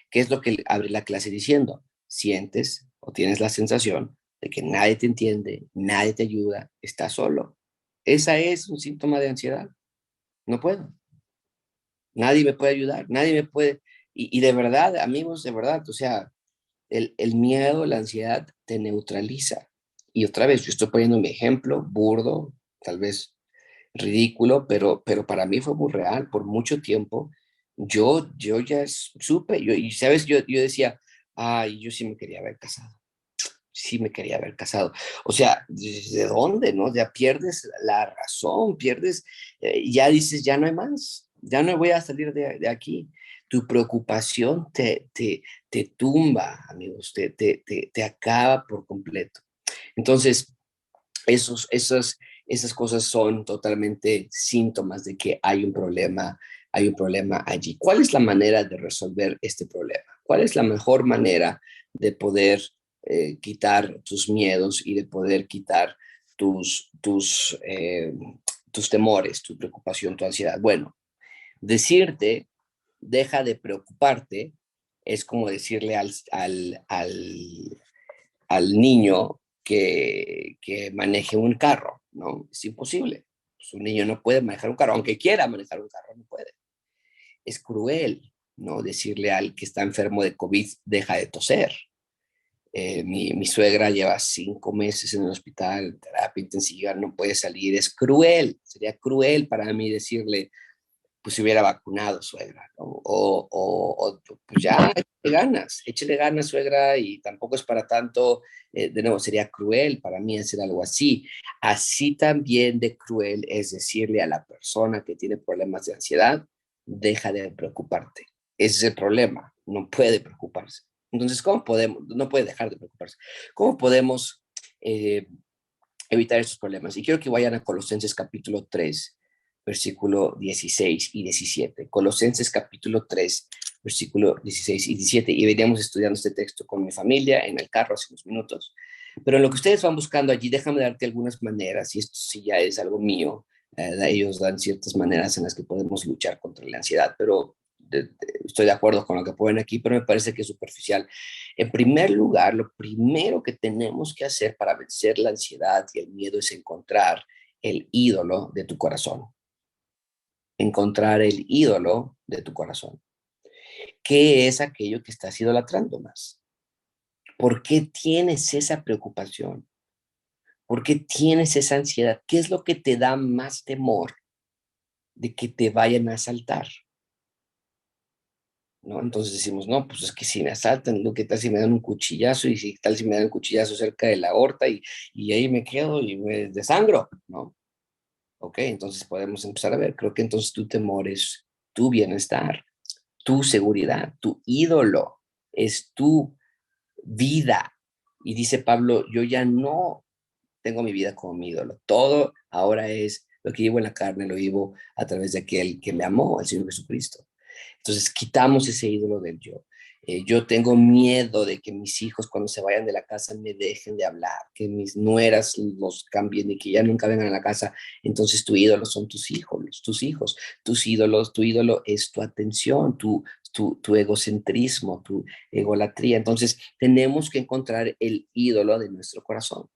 ¿qué es lo que abre la clase diciendo? Sientes o tienes la sensación de que nadie te entiende, nadie te ayuda, estás solo. Esa es un síntoma de ansiedad. No puedo. Nadie me puede ayudar, nadie me puede. Y de verdad, amigos, de verdad, o sea, el miedo, la ansiedad te neutraliza. Y otra vez, yo estoy poniendo mi ejemplo, burdo, tal vez ridículo, pero para mí fue muy real. Por mucho tiempo, yo ya supe, y sabes, yo decía, ay, yo sí me quería haber casado. Sí me quería haber casado. O sea, ¿de dónde, no? Ya pierdes la razón, ya dices, ya no hay más, ya no voy a salir de aquí. Tu preocupación te tumba, amigos, te acaba por completo. Entonces, esas cosas son totalmente síntomas de que hay un problema allí. ¿Cuál es la manera de resolver este problema? ¿Cuál es la mejor manera de poder quitar tus miedos y de poder quitar tus temores, tu preocupación, tu ansiedad? Bueno, decirte, deja de preocuparte, es como decirle al niño que maneje un carro, ¿no? Es imposible. Pues un niño no puede manejar un carro, aunque quiera manejar un carro, no puede. Es cruel, ¿no? Decirle al que está enfermo de COVID, deja de toser. Mi suegra lleva 5 meses en el hospital, terapia intensiva, no puede salir. Es cruel, sería cruel para mí decirle, pues se hubiera vacunado, suegra, ¿no? Pues ya, échale ganas, suegra, y tampoco es para tanto, de nuevo, sería cruel para mí hacer algo así. Así también de cruel es decirle a la persona que tiene problemas de ansiedad, deja de preocuparte. Ese es el problema, no puede preocuparse. Entonces, ¿cómo podemos? No puede dejar de preocuparse. ¿Cómo podemos eh, evitar estos problemas? Y quiero que vayan a Colosenses capítulo 3, versículo 16 y 17. Colosenses capítulo 3, versículo 16 y 17. Y veníamos estudiando este texto con mi familia en el carro hace unos minutos. Pero en lo que ustedes van buscando allí, déjame darte algunas maneras, y esto sí ya es algo mío. Ellos dan ciertas maneras en las que podemos luchar contra la ansiedad, pero estoy de acuerdo con lo que ponen aquí, pero me parece que es superficial. En primer lugar, lo primero que tenemos que hacer para vencer la ansiedad y el miedo es encontrar el ídolo de tu corazón. Encontrar el ídolo de tu corazón. ¿Qué es aquello que estás idolatrando más? ¿Por qué tienes esa preocupación? ¿Por qué tienes esa ansiedad? ¿Qué es lo que te da más temor de que te vayan a asaltar? ¿No? Entonces decimos, no, pues es que si me asaltan, ¿no? ¿Qué tal si me dan un cuchillazo? Y si tal si me dan un cuchillazo cerca de la aorta y ahí me quedo y me desangro, ¿no? Ok, entonces podemos empezar a ver, creo que entonces tu temor es tu bienestar, tu seguridad, tu ídolo, es tu vida. Y dice Pablo, yo ya no tengo mi vida como mi ídolo, todo ahora es lo que vivo en la carne, lo vivo a través de aquel que me amó, el Señor Jesucristo. Entonces quitamos ese ídolo del yo. Yo tengo miedo de que mis hijos cuando se vayan de la casa me dejen de hablar, que mis nueras los cambien y que ya nunca vengan a la casa. Entonces tu ídolo son tus ídolos, tu ídolo es tu atención, tu egocentrismo, tu egolatría. Entonces tenemos que encontrar el ídolo de nuestro corazón.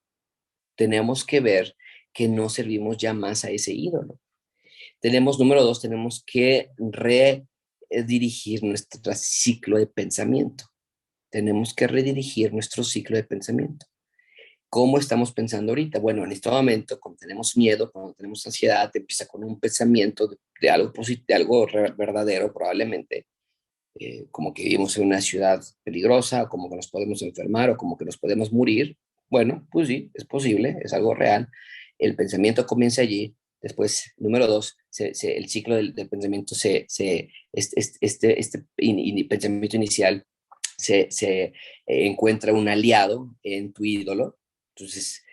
tenemos que ver que no servimos ya más a ese ídolo. Número dos, tenemos que redirigir nuestro ciclo de pensamiento. Tenemos que redirigir nuestro ciclo de pensamiento. ¿Cómo estamos pensando ahorita? Bueno, en este momento, cuando tenemos miedo, cuando tenemos ansiedad, empieza con un pensamiento de algo positivo, de algo verdadero probablemente, como que vivimos en una ciudad peligrosa, como que nos podemos enfermar o como que nos podemos morir. Bueno, pues sí, es posible, es algo real. El pensamiento comienza allí. Después, número dos, el ciclo del pensamiento, pensamiento inicial encuentra un aliado en tu ídolo. Entonces,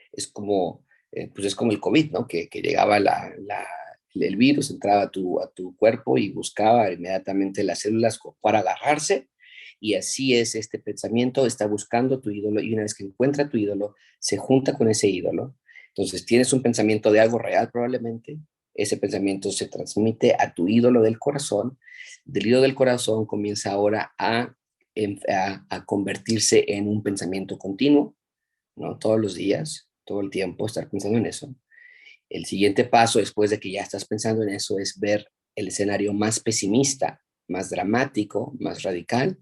pues es como el COVID, ¿no? Que llegaba el virus, entraba a tu cuerpo y buscaba inmediatamente las células para agarrarse. Y así es este pensamiento, está buscando tu ídolo y una vez que encuentra tu ídolo, se junta con ese ídolo. Entonces tienes un pensamiento de algo real probablemente, ese pensamiento se transmite a tu ídolo del corazón, del ídolo del corazón comienza ahora a convertirse en un pensamiento continuo, ¿no? Todos los días, todo el tiempo, estar pensando en eso. El siguiente paso, después de que ya estás pensando en eso, es ver el escenario más pesimista, más dramático, más radical.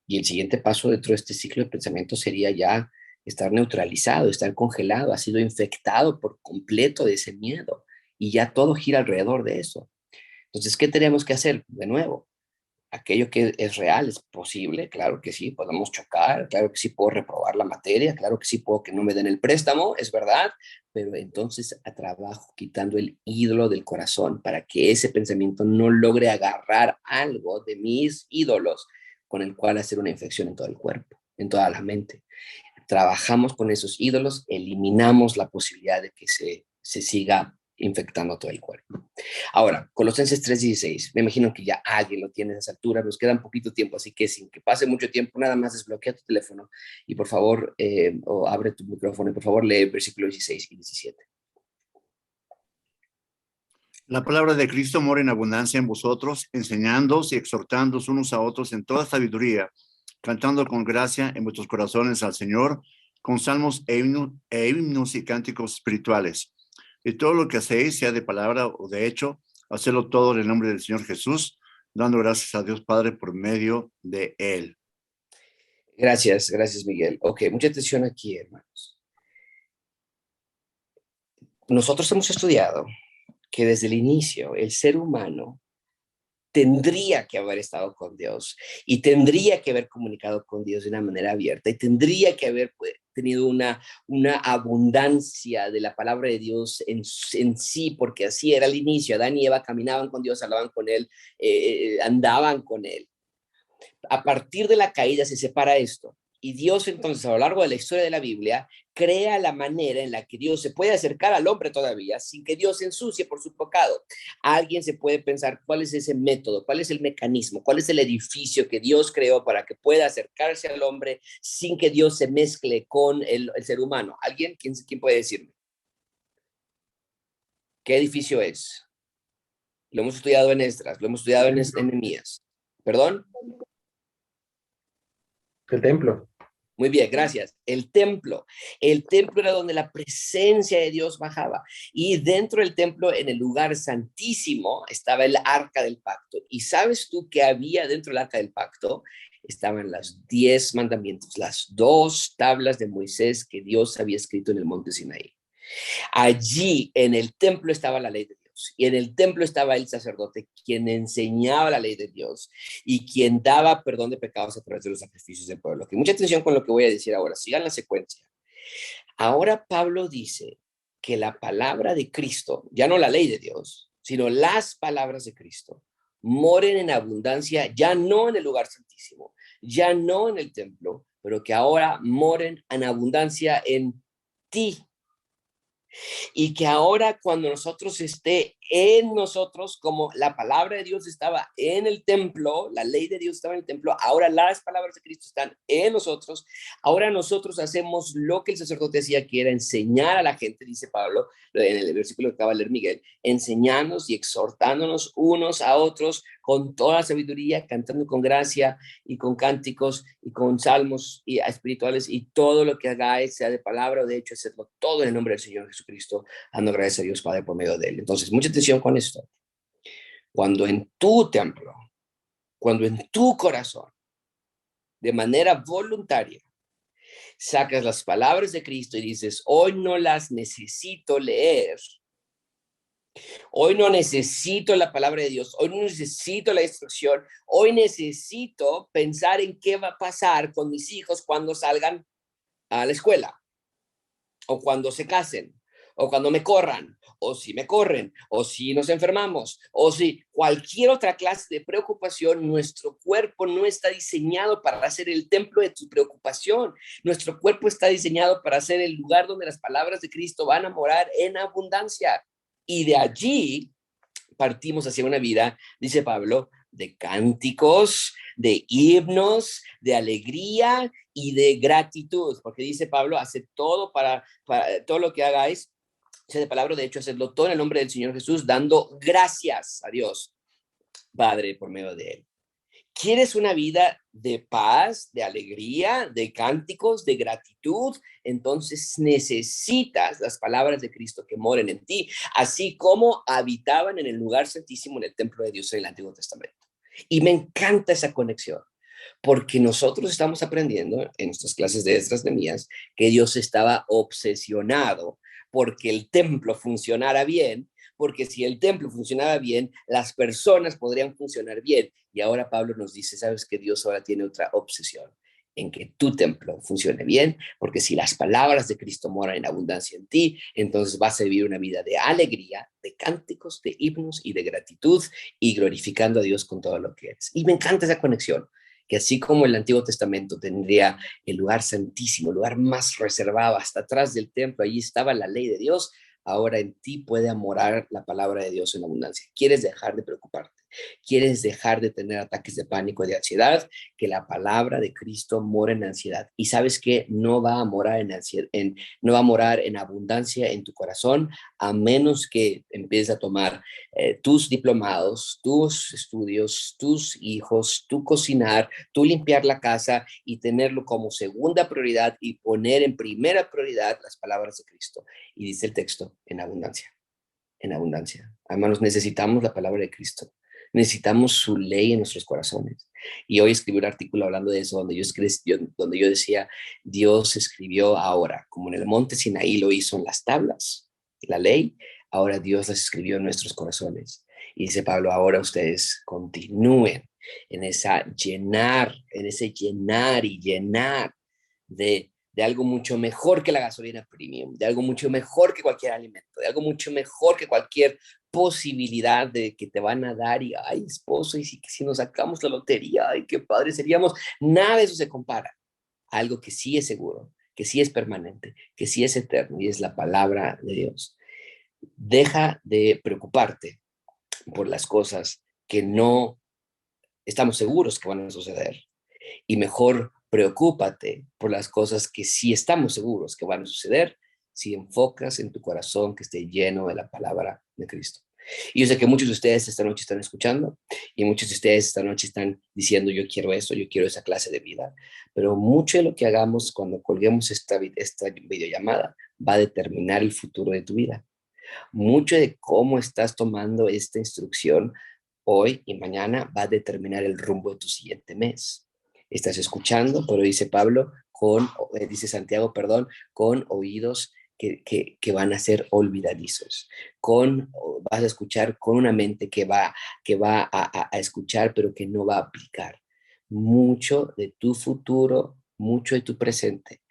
Y el siguiente paso dentro de este ciclo de pensamiento sería ya estar neutralizado, estar congelado, ha sido infectado por completo de ese miedo y ya todo gira alrededor de eso. Entonces, ¿qué tenemos que hacer? De nuevo, aquello que es real, es posible, claro que sí, podemos chocar, claro que sí puedo reprobar la materia, claro que sí puedo que no me den el préstamo, es verdad, pero entonces a trabajo quitando el ídolo del corazón para que ese pensamiento no logre agarrar algo de mis ídolos con el cual hacer una infección en todo el cuerpo, en toda la mente. Trabajamos con esos ídolos, eliminamos la posibilidad de que se siga infectando todo el cuerpo. Ahora, Colosenses 3:16, me imagino que ya alguien lo tiene a esa altura, nos queda un poquito tiempo, así que sin que pase mucho tiempo, nada más desbloquea tu teléfono y por favor, o abre tu micrófono y por favor lee versículos 16 y 17. La palabra de Cristo mora en abundancia en vosotros, enseñándoos y exhortándoos unos a otros en toda sabiduría, cantando con gracia en vuestros corazones al Señor, con salmos e himnos y cánticos espirituales. Y todo lo que hacéis, sea de palabra o de hecho, hacedlo todo en el nombre del Señor Jesús, dando gracias a Dios Padre por medio de Él. Gracias Miguel. Ok, mucha atención aquí, hermanos. Nosotros hemos estudiado que desde el inicio el ser humano tendría que haber estado con Dios y tendría que haber comunicado con Dios de una manera abierta y tendría que haber tenido una abundancia de la palabra de Dios en sí, porque así era el inicio. Adán y Eva caminaban con Dios, hablaban con Él, andaban con Él. A partir de la caída se separa esto. Y Dios entonces a lo largo de la historia de la Biblia crea la manera en la que Dios se puede acercar al hombre todavía sin que Dios se ensucie por su pecado. Alguien se puede pensar cuál es ese método, cuál es el mecanismo, cuál es el edificio que Dios creó para que pueda acercarse al hombre sin que Dios se mezcle con el ser humano. ¿Alguien? ¿Quién puede decirme? ¿Qué edificio es? Lo hemos estudiado en Esdras, lo hemos estudiado en Nehemías. ¿Perdón? El templo. Muy bien, gracias. El templo. El templo era donde la presencia de Dios bajaba. Y dentro del templo, en el lugar santísimo, estaba el arca del pacto. ¿Y sabes tú qué había dentro del arca del pacto? Estaban los 10 mandamientos, las 2 tablas de Moisés que Dios había escrito en el monte Sinaí. Allí en el templo estaba la ley de Dios y en el templo estaba el sacerdote quien enseñaba la ley de Dios y quien daba perdón de pecados a través de los sacrificios del pueblo. Que mucha atención con lo que voy a decir ahora, sigan la secuencia. Ahora Pablo dice que la palabra de Cristo, ya no la ley de Dios, sino las palabras de Cristo, moren en abundancia, ya no en el lugar santísimo, ya no en el templo, pero que ahora moren en abundancia en ti. Y que ahora cuando nosotros esté en nosotros, como la palabra de Dios estaba en el templo, la ley de Dios estaba en el templo, ahora las palabras de Cristo están en nosotros. Ahora nosotros hacemos lo que el sacerdote decía, que era enseñar a la gente, dice Pablo, en el versículo que acaba de leer Miguel, enseñándonos y exhortándonos unos a otros con toda sabiduría, cantando con gracia y con cánticos y con salmos y espirituales, y todo lo que hagáis, sea de palabra o de hecho, hacedlo todo en el nombre del Señor Jesucristo, dando gracias a Dios Padre por medio de él. Entonces, mucha atención con esto. Cuando en tu templo, cuando en tu corazón, de manera voluntaria, sacas las palabras de Cristo y dices, hoy no las necesito leer, hoy no necesito la palabra de Dios, hoy no necesito la instrucción, hoy necesito pensar en qué va a pasar con mis hijos cuando salgan a la escuela, o cuando se casen, o cuando me corran, o si me corren, o si nos enfermamos, o si cualquier otra clase de preocupación. Nuestro cuerpo no está diseñado para ser el templo de tu preocupación. Nuestro cuerpo está diseñado para ser el lugar donde las palabras de Cristo van a morar en abundancia. Y de allí partimos hacia una vida, dice Pablo, de cánticos, de himnos, de alegría y de gratitud, porque dice Pablo, hace todo para todo lo que hagáis, de palabra, de hecho, hacedlo todo en el nombre del Señor Jesús, dando gracias a Dios, Padre, por medio de él. ¿Quieres una vida de paz, de alegría, de cánticos, de gratitud? Entonces necesitas las palabras de Cristo que moren en ti, así como habitaban en el lugar santísimo en el templo de Dios en el Antiguo Testamento. Y me encanta esa conexión, porque nosotros estamos aprendiendo en nuestras clases de Esdras, Nehemías, que Dios estaba obsesionado porque el templo funcionara bien, porque si el templo funcionaba bien, las personas podrían funcionar bien. Y ahora Pablo nos dice, ¿sabes que Dios ahora tiene otra obsesión? En que tu templo funcione bien, porque si las palabras de Cristo moran en abundancia en ti, entonces vas a vivir una vida de alegría, de cánticos, de himnos y de gratitud, y glorificando a Dios con todo lo que eres. Y me encanta esa conexión, que así como el Antiguo Testamento tendría el lugar santísimo, el lugar más reservado, hasta atrás del templo, allí estaba la ley de Dios, ahora en ti puede morar la palabra de Dios en abundancia. ¿Quieres dejar de preocuparte? ¿Quieres dejar de tener ataques de pánico y de ansiedad? Que la palabra de Cristo mora en ansiedad. Y sabes que no va a morar en ansiedad, no va a morar en abundancia en tu corazón, a menos que empieces a tomar tus diplomados, tus estudios, tus hijos, tu cocinar, tu limpiar la casa y tenerlo como segunda prioridad y poner en primera prioridad las palabras de Cristo. Y dice el texto, en abundancia, en abundancia. Hermanos, necesitamos la palabra de Cristo. Necesitamos su ley en nuestros corazones. Y hoy escribí un artículo hablando de eso, donde yo decía, Dios escribió ahora, como en el monte Sinaí lo hizo en las tablas, la ley, ahora Dios las escribió en nuestros corazones. Y dice Pablo, ahora ustedes continúen en ese llenar y llenar de algo mucho mejor que la gasolina premium, de algo mucho mejor que cualquier alimento, de algo mucho mejor que cualquier posibilidad de que te van a dar. Y, ay, esposo, y si nos sacamos la lotería, ay, qué padre seríamos. Nada de eso se compara a algo que sí es seguro, que sí es permanente, que sí es eterno, y es la palabra de Dios. Deja de preocuparte por las cosas que no estamos seguros que van a suceder, y mejor preocúpate por las cosas que sí estamos seguros que van a suceder si enfocas en tu corazón que esté lleno de la palabra de Cristo. Y yo sé que muchos de ustedes esta noche están escuchando y muchos de ustedes esta noche están diciendo, yo quiero eso, yo quiero esa clase de vida, pero mucho de lo que hagamos cuando colguemos esta videollamada va a determinar el futuro de tu vida. Mucho de cómo estás tomando esta instrucción hoy y mañana va a determinar el rumbo de tu siguiente mes. Estás escuchando, pero dice Pablo, dice Santiago, perdón, con oídos que van a ser olvidadizos, vas a escuchar con una mente que va a escuchar, pero que no va a aplicar. Mucho de tu futuro, mucho de tu presente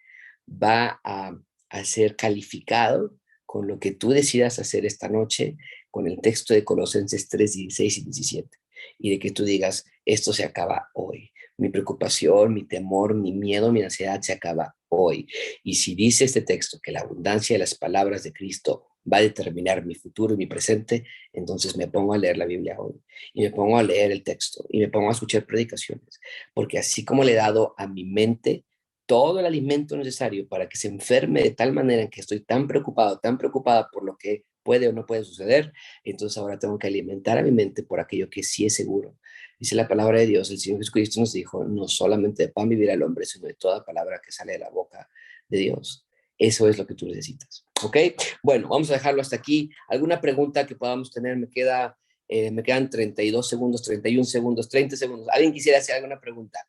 va a ser calificado con lo que tú decidas hacer esta noche, con el texto de Colosenses 3, 16 y 17, y de que tú digas, esto se acaba hoy. Mi preocupación, mi temor, mi miedo, mi ansiedad se acaba hoy. Y si dice este texto que la abundancia de las palabras de Cristo va a determinar mi futuro y mi presente, entonces me pongo a leer la Biblia hoy, y me pongo a leer el texto, y me pongo a escuchar predicaciones, porque así como le he dado a mi mente todo el alimento necesario para que se enferme de tal manera en que estoy tan preocupado, tan preocupada por lo que puede o no puede suceder, entonces ahora tengo que alimentar a mi mente por aquello que sí es seguro. Dice la palabra de Dios, el Señor Jesucristo nos dijo, no solamente de pan vivirá el hombre, sino de toda palabra que sale de la boca de Dios. Eso es lo que tú necesitas, ¿ok? Bueno, vamos a dejarlo hasta aquí. ¿Alguna pregunta que podamos tener? Me quedan 32 segundos, 31 segundos, 30 segundos. ¿Alguien quisiera hacer alguna pregunta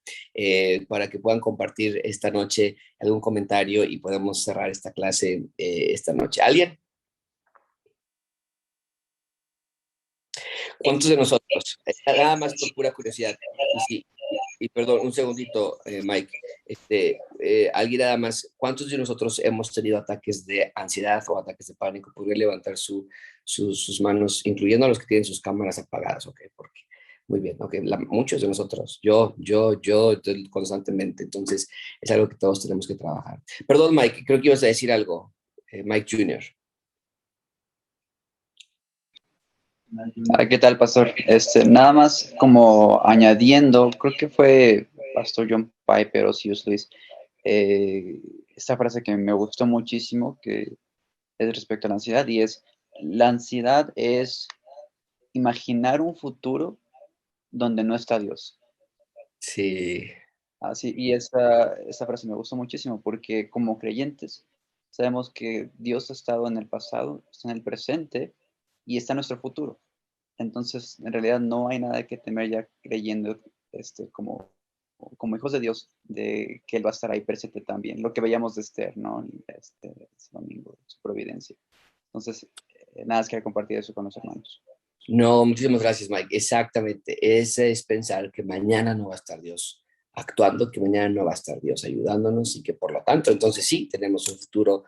para que puedan compartir esta noche algún comentario y podamos cerrar esta clase esta noche? ¿Alguien? ¿Cuántos de nosotros? Nada más por pura curiosidad. Y perdón, un segundito, Mike. Alguien nada más, ¿cuántos de nosotros hemos tenido ataques de ansiedad o ataques de pánico? ¿Podría levantar sus manos, incluyendo a los que tienen sus cámaras apagadas? Ok, porque muy bien, ok. Muchos de nosotros, yo constantemente, entonces es algo que todos tenemos que trabajar. Perdón, Mike, creo que ibas a decir algo, Mike Jr. ¿Qué tal, pastor? Nada más como añadiendo, creo que fue Pastor John Piper o C.S. Lewis, esta frase que me gustó muchísimo, que es respecto a la ansiedad, y es, la ansiedad es imaginar un futuro donde no está Dios. Sí. Así, y esa frase me gustó muchísimo porque como creyentes sabemos que Dios ha estado en el pasado, está en el presente y está en nuestro futuro. Entonces, en realidad no hay nada que temer ya creyendo como hijos de Dios, de que Él va a estar ahí presente también. Lo que veíamos de Esther, ¿no? Este domingo, su providencia. Entonces, nada más quería compartir eso con los hermanos. No, muchísimas gracias, Mike. Exactamente. Ese es pensar que mañana no va a estar Dios actuando, que mañana no va a estar Dios ayudándonos y que por lo tanto, entonces sí, tenemos un futuro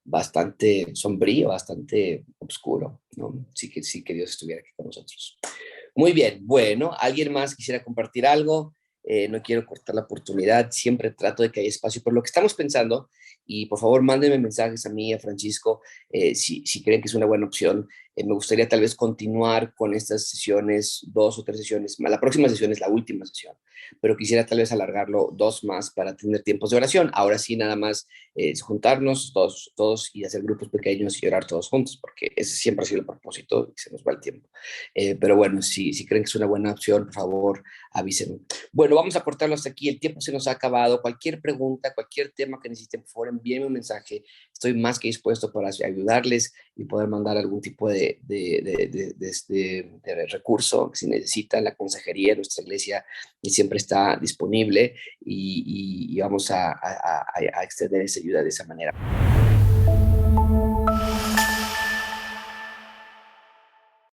bastante sombrío, bastante oscuro, ¿no? Sí que Dios estuviera aquí con nosotros. Muy bien, bueno, ¿alguien más quisiera compartir algo? No quiero cortar la oportunidad, siempre trato de que haya espacio por lo que estamos pensando y por favor mándenme mensajes a mí, a Francisco, si creen que es una buena opción. Me gustaría tal vez continuar con estas sesiones, 2 o 3 sesiones. La próxima sesión es la última sesión, pero quisiera tal vez alargarlo 2 más para tener tiempos de oración. Ahora sí, nada más juntarnos todos y hacer grupos pequeños y orar todos juntos, porque ese siempre ha sido el propósito y se nos va el tiempo. Pero bueno, si creen que es una buena opción, por favor, avísenme. Bueno, vamos a cortarlo hasta aquí. El tiempo se nos ha acabado. Cualquier pregunta, cualquier tema que necesiten, por favor, envíenme un mensaje. Estoy más que dispuesto para ayudarles y poder mandar algún tipo de recurso si necesitan. La consejería de nuestra iglesia siempre está disponible y vamos a extender esa ayuda de esa manera.